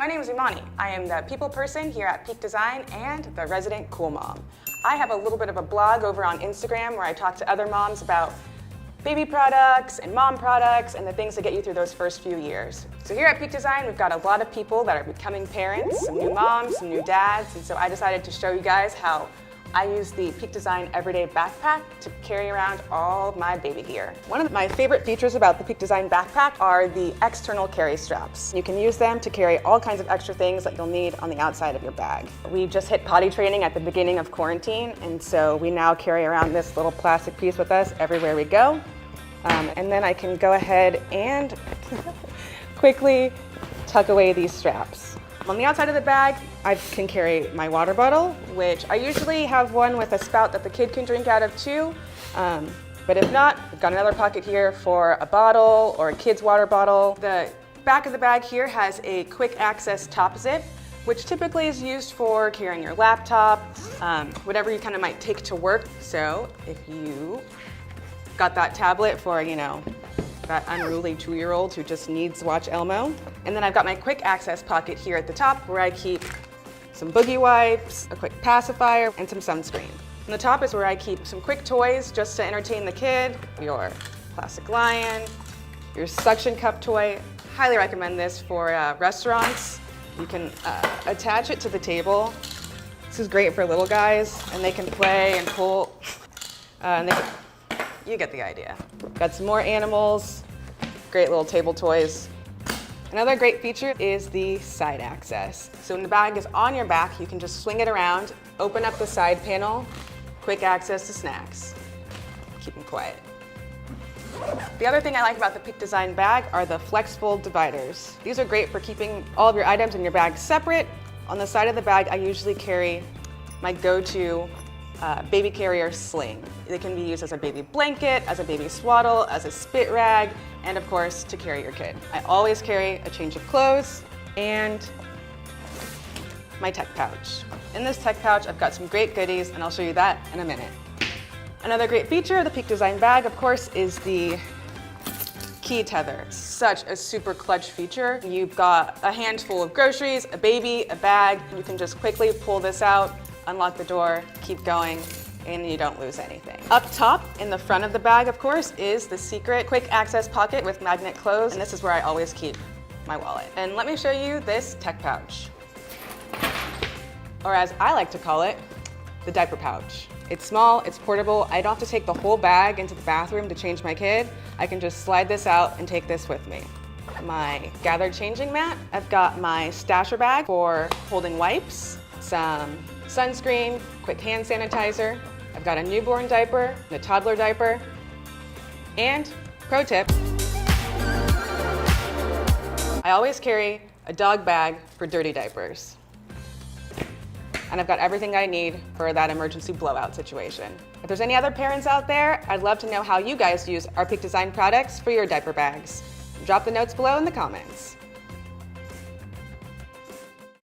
My name is Imani. I am the people person here at Peak Design and the resident cool mom. I have a little bit of a blog over on Instagram where I talk to other moms about baby products and mom products and the things that get you through those first few years. So here at Peak Design, we've got a lot of people that are becoming parents, some new moms, some new dads, and so I decided to show you guys how I use the Peak Design Everyday Backpack to carry around all of my baby gear. One of my favorite features about the Peak Design Backpack are the external carry straps. You can use them to carry all kinds of extra things that you'll need on the outside of your bag. We just hit potty training at the beginning of quarantine, and so we now carry around this little plastic piece with us everywhere we go. And then I can go ahead and quickly tuck away these straps. On the outside of the bag, I can carry my water bottle, which I usually have one with a spout that the kid can drink out of too. But if not, I've got another pocket here for a bottle or a kid's water bottle. The back of the bag here has a quick access top zip, which typically is used for carrying your laptop, whatever you kind of might take to work. So if you got that tablet for, that unruly 2-year-old who just needs to watch Elmo. And then I've got my quick access pocket here at the top where I keep some boogie wipes, a quick pacifier, and some sunscreen. And the top is where I keep some quick toys just to entertain the kid, your plastic lion, your suction cup toy. Highly recommend this for restaurants. You can attach it to the table. This is great for little guys, and they can play and pull. You get the idea. Got some more animals, great little table toys. Another great feature is the side access. So when the bag is on your back, you can just swing it around, open up the side panel, quick access to snacks. Keep them quiet. The other thing I like about the Peak Design bag are the FlexFold dividers. These are great for keeping all of your items in your bag separate. On the side of the bag, I usually carry my go-to baby carrier sling. They can be used as a baby blanket, as a baby swaddle, as a spit rag, and of course, to carry your kid. I always carry a change of clothes and my tech pouch. In this tech pouch, I've got some great goodies, and I'll show you that in a minute. Another great feature of the Peak Design bag, of course, is the key tether. Such a super clutch feature. You've got a handful of groceries, a baby, a bag. You can just quickly pull this out, unlock the door, keep going, and you don't lose anything. Up top in the front of the bag, of course, is the secret quick access pocket with magnet close, and this is where I always keep my wallet. And let me show you this tech pouch, or as I like to call it, the diaper pouch. It's small, it's portable. I don't have to take the whole bag into the bathroom to change my kid. I can just slide this out and take this with me. My gathered changing mat. I've got my stasher bag for holding wipes, some sunscreen, quick hand sanitizer. I've got a newborn diaper, a toddler diaper, and pro tip, I always carry a dog bag for dirty diapers. And I've got everything I need for that emergency blowout situation. If there's any other parents out there, I'd love to know how you guys use our Peak Design products for your diaper bags. Drop the notes below in the comments.